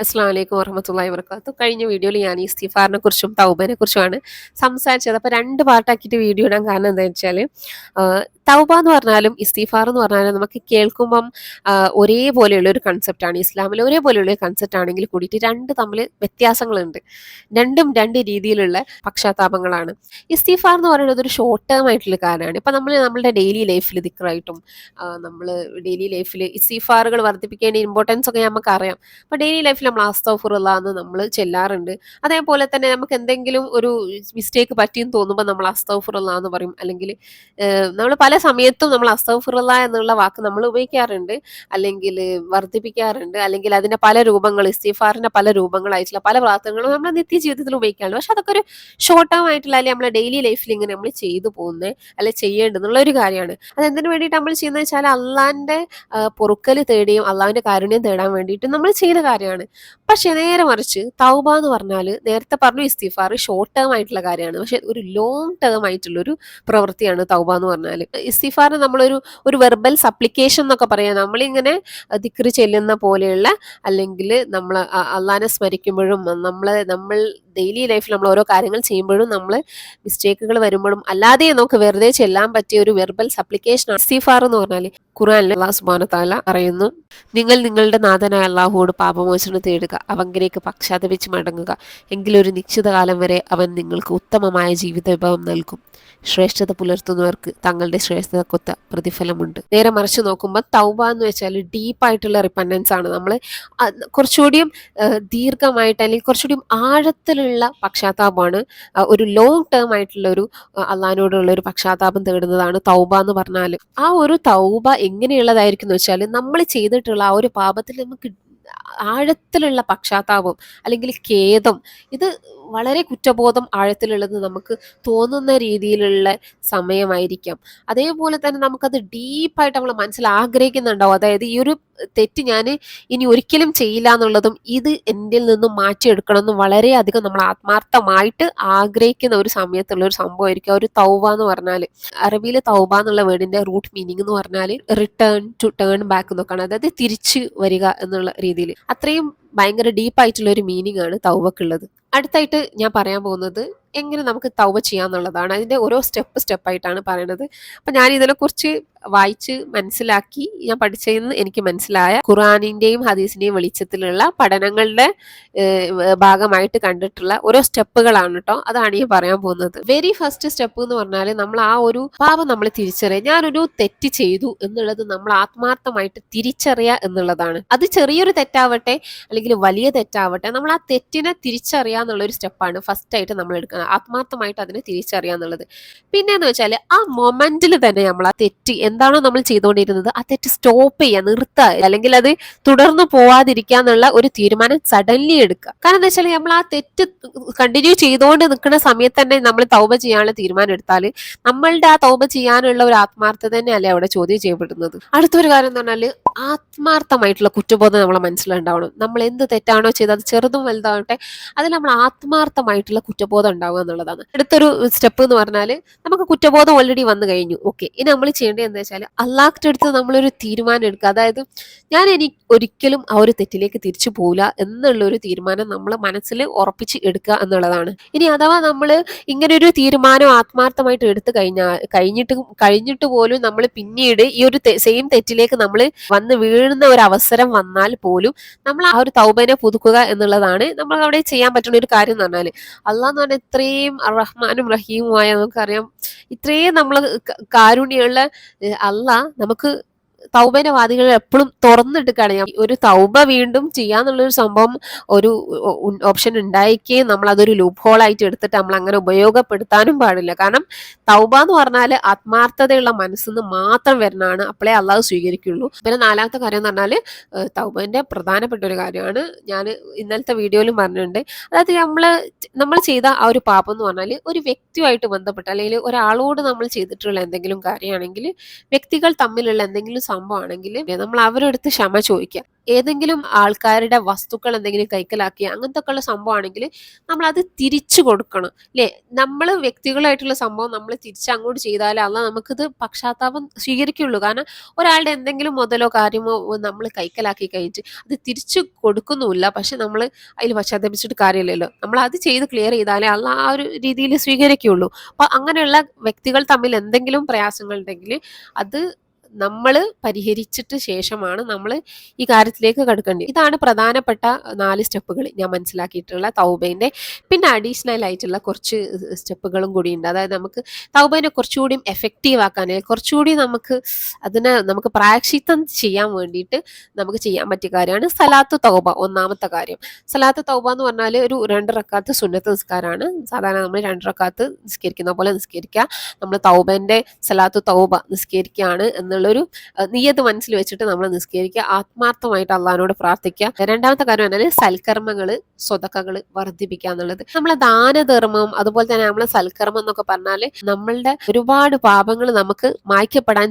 അസ്സലാമു അലൈക്കും വറഹ്മത്തുള്ളാഹി വബറകാതുഹു. കഴിഞ്ഞ വീഡിയോയിൽ ഞാൻ ഇസ്തിഗ്ഫാറിനെ കുറിച്ചും തൗബനെ കുറിച്ചുമാണ് സംസാരിച്ചത്. അപ്പോൾ 2 പാർട്ടാക്കിയിട്ട് വീഡിയോ ഇടാൻ കാരണം എന്താണെന്ന് വെച്ചാൽ തൗബ എന്ന് പറഞ്ഞാലും ഇസ്തിഗ്ഫാർ എന്ന് പറഞ്ഞാലും നമുക്ക് കേൾക്കുമ്പം ഒരേപോലെയുള്ള ഒരു കൺസെപ്റ്റാണ്. ഇസ്ലാമിൽ ഒരേപോലെയുള്ള ഒരു കൺസെപ്റ്റ് ആണെങ്കിൽ കൂടിയിട്ട് 2 തമ്മിൽ വ്യത്യാസങ്ങളുണ്ട്. രണ്ടും 2 രീതിയിലുള്ള പക്ഷാതാപങ്ങളാണ്. ഇസ്തിഗ്ഫാർ എന്ന് പറയുന്നത് ഒരു ഷോർട്ട് ടേം ആയിട്ടുള്ള കാര്യമാണ്. ഇപ്പം നമ്മളുടെ ഡെയിലി ലൈഫിൽ ദിക്റായിട്ടും നമ്മൾ ഡെയിലി ലൈഫിൽ ഇസ്തിഗ്ഫാറുകൾ വർദ്ധിപ്പിക്കേണ്ട ഇമ്പോർട്ടൻസ് ഒക്കെ നമുക്കറിയാം. അപ്പോൾ ഡെയിലി ലൈഫിൽ നമ്മൾ അസ്തഗ്ഫിറുല്ലാഹ് എന്ന് നമ്മൾ ചെല്ലാറുണ്ട്. അതേപോലെ തന്നെ നമുക്ക് എന്തെങ്കിലും ഒരു മിസ്റ്റേക്ക് പറ്റിയെന്ന് തോന്നുമ്പോൾ നമ്മൾ അസ്തഗ്ഫിറുല്ലാഹ് എന്ന് പറയും. അല്ലെങ്കിൽ നമ്മൾ പല സമയത്തും നമ്മൾ അസ്തഗ്ഫിറുല്ലാഹ് എന്നുള്ള വാക്ക് നമ്മൾ ഉപയോഗിക്കാറുണ്ട്, അല്ലെങ്കിൽ വർദ്ധിപ്പിക്കാറുണ്ട്, അല്ലെങ്കിൽ അതിന്റെ പല രൂപങ്ങൾ, ഇസ്തിഗ്ഫാറിന്റെ പല രൂപങ്ങളായിട്ടുള്ള പല പ്രാർത്ഥനകളും നമ്മൾ നിത്യജീവിതത്തിൽ ഉപയോഗിക്കാറുണ്ട്. പക്ഷെ അതൊക്കെ ഒരു ഷോർട്ട് ടേം ആയിട്ടുള്ള, അല്ലെങ്കിൽ നമ്മുടെ ഡെയിലി ലൈഫിൽ ഇങ്ങനെ നമ്മൾ ചെയ്തു പോകുന്നത് അല്ലെ ചെയ്യേണ്ടതെന്നുള്ള ഒരു കാര്യമാണ്. അതെന്തിനു വേണ്ടിയിട്ട് നമ്മൾ ചെയ്യുന്നത് വെച്ചാൽ അള്ളാന്റെ പൊറുക്കൽ തേടിയും അള്ളാഹുവിന്റെ കാരുണ്യം തേടാൻ വേണ്ടിയിട്ട് നമ്മൾ ചെയ്യുന്ന കാര്യമാണ്. പക്ഷെ നേരെ മറിച്ച് തൗബ എന്ന് പറഞ്ഞാൽ, നേരത്തെ പറഞ്ഞു ഇസ്തിഗ്ഫാർ ഷോർട്ട് ടേം ആയിട്ടുള്ള കാര്യമാണ്, പക്ഷെ ഒരു ലോങ് ടേം ആയിട്ടുള്ള ഒരു പ്രവൃത്തിയാണ് തൗബ എന്ന് പറഞ്ഞാൽ. ഇസ്തിഗ്ഫാർ നമ്മളൊരു വെർബൽ സപ്ലിക്കേഷൻ എന്നൊക്കെ പറയാം. നമ്മളിങ്ങനെ ദിക്ർ ചെല്ലുന്ന പോലെയുള്ള, അല്ലെങ്കിൽ നമ്മൾ അള്ളാഹിനെ സ്മരിക്കുമ്പോഴും നമ്മൾ ഡെയിലി ലൈഫിൽ നമ്മൾ ഓരോ കാര്യങ്ങൾ ചെയ്യുമ്പോഴും നമ്മൾ മിസ്റ്റേക്കുകൾ വരുമ്പോഴും അല്ലാതെ നമുക്ക് വെറുതെ ചെല്ലാൻ പറ്റിയ ഒരു വെർബൽ സപ്ലിക്കേഷൻ ഇസ്തിഗ്ഫാർ എന്ന് പറഞ്ഞാൽ. ഖുർആനിൽ അല്ലാഹു സുബ്ഹാനഹു വ തആല പറയുന്നു, നിങ്ങൾ നിങ്ങളുടെ നാഥനായ അള്ളാഹുവോട് പാപമോചനം തേടുക, അവങ്കിലേക്ക് പക്ഷാതപിച്ച് മടങ്ങുക, എങ്കിലൊരു നിശ്ചിത കാലം വരെ അവൻ നിങ്ങൾക്ക് ഉത്തമമായ ജീവിത വിഭവം നൽകും. ശ്രേഷ്ഠത പുലർത്തുന്നവർക്ക് തങ്ങളുടെ ശ്രേഷ്ഠതക്കൊത്ത പ്രതിഫലമുണ്ട്. നേരെ മറിച്ച് നോക്കുമ്പോൾ തൗബ എന്ന് വെച്ചാൽ ഡീപ്പായിട്ടുള്ള റിപ്പൻഡൻസ് ആണ്. നമ്മൾ കുറച്ചുകൂടിയും ദീർഘമായിട്ട്, അല്ലെങ്കിൽ കുറച്ചുകൂടിയും ആഴത്തിലുള്ള പക്ഷാതാപമാണ്. ഒരു ലോങ് ടേം ആയിട്ടുള്ള ഒരു അള്ളാഹിനോടുള്ള ഒരു പക്ഷാതാപം തേടുന്നതാണ് തൗബ എന്ന് പറഞ്ഞാൽ. ആ ഒരു തൗബ എങ്ങനെയുള്ളതായിരിക്കും എന്ന് വെച്ചാൽ, നമ്മൾ ചെയ്തിട്ടുള്ള ആ ഒരു പാപത്തിൽ നമുക്ക് ആഴത്തിലുള്ള പക്ഷാതാപം അല്ലെങ്കിൽ ഖേദം, ഇത് വളരെ കുറ്റബോധം ആഴത്തിലുള്ളത് നമുക്ക് തോന്നുന്ന രീതിയിലുള്ള സമയമായിരിക്കാം. അതേപോലെ തന്നെ നമുക്കത് ഡീപ്പായിട്ട് നമ്മൾ മനസ്സിൽ ആഗ്രഹിക്കുന്നുണ്ടാവും. അതായത് ഈ ഒരു തെറ്റ് ഞാൻ ഇനി ഒരിക്കലും ചെയ്യില്ല എന്നുള്ളതും ഇത് എന്നിൽ നിന്നും മാറ്റിയെടുക്കണം എന്നും വളരെയധികം നമ്മൾ ആത്മാർത്ഥമായിട്ട് ആഗ്രഹിക്കുന്ന ഒരു സമയത്തുള്ള ഒരു സംഭവമായിരിക്കും ഒരു തൗബ എന്ന് പറഞ്ഞാൽ. അറബിയിൽ തൗബ എന്നുള്ള വേർഡിന്റെ റൂട്ട് മീനിങ് എന്ന് പറഞ്ഞാൽ റിട്ടേൺ ടു ടേൺ ബാക്ക് എന്നൊക്കെയാണ്. അതായത് തിരിച്ചു വരിക എന്നുള്ള രീതിയിൽ അത്രയും ഭയങ്കര ഡീപ്പായിട്ടുള്ള ഒരു മീനിങ് ആണ് തൗബക്കുള്ളത്. അടുത്തായിട്ട് ഞാൻ പറയാൻ പോകുന്നത് എങ്ങനെ നമുക്ക് തൗബ ചെയ്യാന്നുള്ളതാണ്. അതിന്റെ ഓരോ സ്റ്റെപ്പായിട്ടാണ് പറയുന്നത്. അപ്പൊ ഞാൻ ഇതിനെക്കുറിച്ച് വായിച്ച് മനസ്സിലാക്കി, ഞാൻ പഠിച്ചതെന്ന് എനിക്ക് മനസ്സിലായ ഖുർആനിന്റെയും ഹദീസിന്റെയും വെളിച്ചത്തിലുള്ള പഠനങ്ങളുടെ ഭാഗമായിട്ട് കണ്ടിട്ടുള്ള ഓരോ സ്റ്റെപ്പുകളാണ് കേട്ടോ. അതാണ് ഞാൻ പറയാൻ പോകുന്നത്. വെരി ഫസ്റ്റ് സ്റ്റെപ്പ് എന്ന് പറഞ്ഞാൽ, നമ്മൾ ആ ഒരു പാപം നമ്മൾ തിരിച്ചറിയുക. ഞാനൊരു തെറ്റ് ചെയ്തു എന്നുള്ളത് നമ്മൾ ആത്മാർത്ഥമായിട്ട് തിരിച്ചറിയുക എന്നുള്ളതാണ്. അത് ചെറിയൊരു തെറ്റാവട്ടെ അല്ലെങ്കിൽ വലിയ തെറ്റാവട്ടെ, നമ്മൾ ആ തെറ്റിനെ തിരിച്ചറിയുക എന്നുള്ള ഒരു സ്റ്റെപ്പാണ് ഫസ്റ്റ് ആയിട്ട് നമ്മൾ എടുക്കുന്നത്. ആത്മാർത്ഥമായിട്ട് അതിനെ തിരിച്ചറിയുക എന്നുള്ളത്. പിന്നെന്ന് വെച്ചാൽ ആ മൊമെന്റിൽ തന്നെ നമ്മൾ ആ തെറ്റ് എന്താണോ നമ്മൾ ചെയ്തുകൊണ്ടിരുന്നത് ആ തെറ്റ് സ്റ്റോപ്പ് ചെയ്യുക, നിർത്തുക, അല്ലെങ്കിൽ അത് തുടർന്ന് പോവാതിരിക്കുക എന്നുള്ള ഒരു തീരുമാനം സഡൻലി എടുക്കുക. കാരണം എന്താ വെച്ചാൽ നമ്മൾ ആ തെറ്റ് കണ്ടിന്യൂ ചെയ്തുകൊണ്ട് നിൽക്കുന്ന സമയത്ത് തന്നെ നമ്മൾ തൗബ ചെയ്യാനുള്ള തീരുമാനം എടുത്താൽ നമ്മളുടെ ആ തൗബ ചെയ്യാനുള്ള ഒരു ആത്മാർത്ഥത തന്നെയല്ലേ അവിടെ ചോദ്യം ചെയ്യപ്പെടുന്നത്. അടുത്തൊരു കാര്യം എന്ന് പറഞ്ഞാൽ, ആത്മാർത്ഥമായിട്ടുള്ള കുറ്റബോധം നമ്മളെ മനസ്സിലുണ്ടാവണം. നമ്മൾ എന്ത് തെറ്റാണോ ചെയ്തത്, അത് ചെറുതും വലുതാവട്ടെ, അതിൽ നമ്മൾ ആത്മാർത്ഥമായിട്ടുള്ള കുറ്റബോധം ഉണ്ടാവുക എന്നുള്ളതാണ്. അടുത്തൊരു സ്റ്റെപ്പ് എന്ന് പറഞ്ഞാൽ, നമുക്ക് കുറ്റബോധം ഓൾറെഡി വന്നു കഴിഞ്ഞു, ഓക്കെ, ഇനി നമ്മൾ ചെയ്യേണ്ടത് എന്താ വെച്ചാൽ അള്ളാഹിന്റെ അടുത്ത് നമ്മളൊരു തീരുമാനം എടുക്കുക. അതായത് ഞാൻ ഒരിക്കലും ആ ഒരു തെറ്റിലേക്ക് തിരിച്ചു പോകില്ല എന്നുള്ള ഒരു തീരുമാനം നമ്മൾ മനസ്സിൽ ഉറപ്പിച്ച് എടുക്കുക എന്നുള്ളതാണ്. ഇനി അഥവാ നമ്മൾ ഇങ്ങനെ ഒരു തീരുമാനം ആത്മാർത്ഥമായിട്ട് എടുത്തു കഴിഞ്ഞിട്ട് പോലും നമ്മൾ പിന്നീട് ഈ ഒരു സെയിം തെറ്റിലേക്ക് നമ്മൾ വന്ന് വീഴുന്ന ഒരു അവസരം വന്നാൽ പോലും നമ്മൾ ആ ഒരു തൗബനെ പുതുക്കുക എന്നുള്ളതാണ് നമ്മൾ അവിടെ ചെയ്യാൻ പറ്റുന്ന ഒരു കാര്യം എന്ന് പറഞ്ഞാൽ. അള്ളാഹ് എന്ന് പറഞ്ഞാൽ ഇത്രയും റഹ്മാനും റഹീമുമായ, നമുക്കറിയാം ഇത്രയും നമ്മൾ കാരുണ്യമുള്ള അള്ളാഹ് നമുക്ക് തൗബന്റെ വാതികൾ എപ്പോഴും തുറന്നിട്ടിട്ടാണ്. ഒരു തൗബ വീണ്ടും ചെയ്യാന്നുള്ളൊരു സംഭവം, ഒരു ഓപ്ഷൻ ഉണ്ടായിരിക്കുകയും നമ്മൾ അതൊരു ലൂപ്പ് ഹോൾ ആയിട്ട് എടുത്തിട്ട് നമ്മൾ അങ്ങനെ ഉപയോഗപ്പെടുത്താനും പാടില്ല. കാരണം തൗബ എന്ന് പറഞ്ഞാൽ ആത്മാർത്ഥതയുള്ള മനസ്സിന്ന് മാത്രം വരുന്നതാണ്, അപ്പോഴേ അള്ളാഹു സ്വീകരിക്കുള്ളൂ. പിന്നെ 4ാമത്തെ കാര്യം എന്ന് പറഞ്ഞാൽ തൗബന്റെ പ്രധാനപ്പെട്ട ഒരു കാര്യമാണ്, ഞാൻ ഇന്നലത്തെ വീഡിയോയിലും പറഞ്ഞിട്ടുണ്ട്. അതായത് നമ്മൾ ചെയ്ത ആ ഒരു പാപം എന്ന് പറഞ്ഞാൽ ഒരു വ്യക്തിയുമായിട്ട് ബന്ധപ്പെട്ട്, അല്ലെങ്കിൽ ഒരാളോട് നമ്മൾ ചെയ്തിട്ടുള്ള എന്തെങ്കിലും കാര്യമാണെങ്കിൽ, വ്യക്തികൾ തമ്മിലുള്ള എന്തെങ്കിലും സംഭവമാണെങ്കിൽ നമ്മൾ അവരുടെ അടുത്ത് ക്ഷമ ചോദിക്കുക. ഏതെങ്കിലും ആൾക്കാരുടെ വസ്തുക്കൾ എന്തെങ്കിലും കൈക്കലാക്കി അങ്ങനത്തെ ഒക്കെ ഉള്ള സംഭവമാണെങ്കിൽ നമ്മൾ അത് തിരിച്ചു കൊടുക്കണം അല്ലേ? നമ്മൾ വ്യക്തികളായിട്ടുള്ള സംഭവം നമ്മൾ തിരിച്ച് അങ്ങോട്ട് ചെയ്താലേ നമുക്കിത് പക്ഷാത്താപം സ്വീകരിക്കുള്ളൂ. കാരണം ഒരാളുടെ എന്തെങ്കിലും മുതലോ കാര്യമോ നമ്മൾ കൈക്കലാക്കി കഴിഞ്ഞിട്ട് അത് തിരിച്ചു കൊടുക്കുന്നുമില്ല, പക്ഷെ നമ്മൾ അതിൽ പശ്ചാത്തപിച്ചിട്ട് കാര്യമില്ലല്ലോ. നമ്മൾ അത് ചെയ്ത് ക്ലിയർ ചെയ്താലേ ആ ഒരു രീതിയിൽ സ്വീകരിക്കുള്ളൂ. അപ്പൊ അങ്ങനെയുള്ള വ്യക്തികൾ തമ്മിൽ എന്തെങ്കിലും പ്രയാസങ്ങൾ ഉണ്ടെങ്കിൽ അത് നമ്മൾ പരിഹരിച്ചിട്ട് ശേഷമാണ് നമ്മൾ ഈ കാര്യത്തിലേക്ക് കടക്കേണ്ടത്. ഇതാണ് പ്രധാനപ്പെട്ട 4 സ്റ്റെപ്പുകൾ ഞാൻ മനസ്സിലാക്കിയിട്ടുള്ള തൗബേന്റെ. പിന്നെ അഡീഷണൽ ആയിട്ടുള്ള കുറച്ച് സ്റ്റെപ്പുകളും കൂടി ഉണ്ട്. അതായത് നമുക്ക് തൗബേനെ കുറച്ചുകൂടി എഫക്റ്റീവ് ആക്കാൻ, കുറച്ചുകൂടി നമുക്ക് പ്രായശ്ചിത്തം ചെയ്യാൻ വേണ്ടിയിട്ട് നമുക്ക് ചെയ്യാൻ പറ്റിയ കാര്യമാണ് സലാത്ത് തൗബ. ഒന്നാമത്തെ കാര്യം സലാത്ത് തൗബ എന്ന് പറഞ്ഞാൽ ഒരു 2 റക്കാത്ത് സുന്നത്ത് നിസ്കാരമാണ്. സാധാരണ നമ്മൾ 2 റക്കാത്ത് നിസ്കരിക്കുന്ന പോലെ നിസ്കരിക്കുക. നമ്മൾ തൗബേന്റെ സലാത്ത് തൗബ നിസ്കരിക്കുകയാണ് എന്നുള്ളൊരു നിയ്യത്ത് മനസ്സിൽ വെച്ചിട്ട് നമ്മൾ നിസ്കരിക്കുക, ആത്മാർത്ഥമായിട്ട് അള്ളഹാനോട് പ്രാർത്ഥിക്കുക. രണ്ടാമത്തെ കാര്യം പറഞ്ഞാൽ സൽക്കർമ്മങ്ങള് സ്വതക്കകള് വർദ്ധിപ്പിക്കുക എന്നുള്ളത്. നമ്മളെ ദാനധർമ്മം അതുപോലെ തന്നെ നമ്മളെ സൽക്കർമ്മം എന്നൊക്കെ പറഞ്ഞാല് നമ്മളുടെ ഒരുപാട് പാപങ്ങൾ നമുക്ക് മായ്ക്കപ്പെടാൻ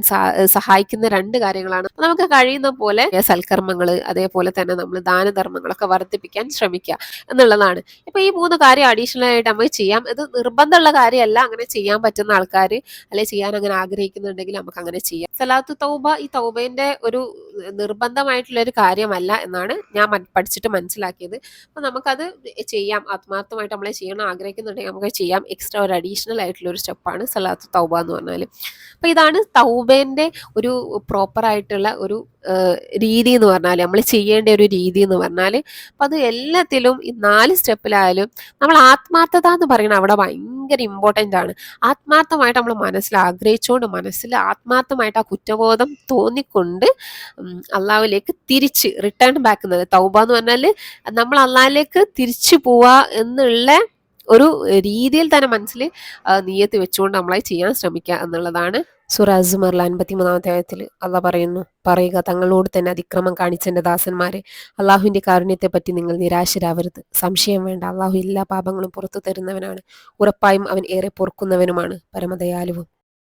സഹായിക്കുന്ന 2 കാര്യങ്ങളാണ്. നമുക്ക് കഴിയുന്ന പോലെ സൽക്കർമ്മങ്ങള് അതേപോലെ തന്നെ നമ്മൾ ദാനധർമ്മങ്ങളൊക്കെ വർദ്ധിപ്പിക്കാൻ ശ്രമിക്കുക എന്നുള്ളതാണ്. ഇപ്പൊ ഈ 3 കാര്യം അഡീഷണൽ ആയിട്ട് നമുക്ക് ചെയ്യാം. ഇത് നിർബന്ധമുള്ള കാര്യമല്ല, അങ്ങനെ ചെയ്യാൻ പറ്റുന്ന ആൾക്കാർ അല്ലെ ചെയ്യാൻ അങ്ങനെ ആഗ്രഹിക്കുന്നുണ്ടെങ്കിൽ നമുക്ക് അങ്ങനെ ചെയ്യാം. സലാത്തു തൗബ ഈ തൗബേന്റെ ഒരു നിർബന്ധമായിട്ടുള്ള ഒരു കാര്യമല്ല എന്നാണ് ഞാൻ പഠിച്ചിട്ട് മനസ്സിലാക്കിയത്. അപ്പൊ നമുക്കത് ചെയ്യാം, ആത്മാർത്ഥമായിട്ട് നമ്മളെ ചെയ്യണം ആഗ്രഹിക്കുന്നുണ്ടെങ്കിൽ നമുക്ക് ചെയ്യാം. എക്സ്ട്രാ ഒരു അഡീഷണൽ ആയിട്ടുള്ള ഒരു സ്റ്റെപ്പാണ് സലാത്തു തൗബ എന്ന് പറഞ്ഞാൽ. അപ്പൊ ഇതാണ് തൗബേന്റെ ഒരു പ്രോപ്പർ ആയിട്ടുള്ള ഒരു രീതി എന്ന് പറഞ്ഞാൽ, നമ്മൾ ചെയ്യേണ്ട ഒരു രീതി എന്ന് പറഞ്ഞാൽ. അപ്പൊ അത് എല്ലാത്തിലും ഈ 4 സ്റ്റെപ്പിലായാലും നമ്മൾ ആത്മാർത്ഥത എന്ന് പറയുന്നത് അവിടെ ഭയങ്കര ഇമ്പോർട്ടൻ്റ് ആണ്. ആത്മാർത്ഥമായിട്ട് നമ്മൾ മനസ്സിൽ ആഗ്രഹിച്ചുകൊണ്ട് മനസ്സിൽ ആത്മാർത്ഥമായിട്ട് ആ കുറ്റബോധം തോന്നിക്കൊണ്ട് അള്ളാഹുവിലേക്ക് തിരിച്ച് റിട്ടേൺ ബാക്ക് എന്നത് തൗബ എന്ന് പറഞ്ഞാൽ നമ്മൾ അള്ളാഹിലേക്ക് തിരിച്ചു പോവാ എന്നുള്ള ഒരു രീതിയിൽ തന്നെ മനസ്സിൽ നിയ്യത്ത് വെച്ചുകൊണ്ട് നമ്മളെ ചെയ്യാൻ ശ്രമിക്കുക എന്നുള്ളതാണ്. സൂറ അസ്മറിൽ 53-ാമത്തെ ആയത്തിൽ അള്ളാഹ് പറയുക, തങ്ങളോട് തന്നെ അതിക്രമം കാണിച്ച എൻ്റെ ദാസന്മാരെ, അള്ളാഹുവിന്റെ കാരുണ്യത്തെ പറ്റി നിങ്ങൾ നിരാശരാവരുത്. സംശയം വേണ്ട, അള്ളാഹു എല്ലാ പാപങ്ങളും പുറത്തു തരുന്നവനാണ്. ഉറപ്പായും അവൻ ഏറെ പൊറുക്കുന്നവനുമാണ്, പരമദയാലുവും.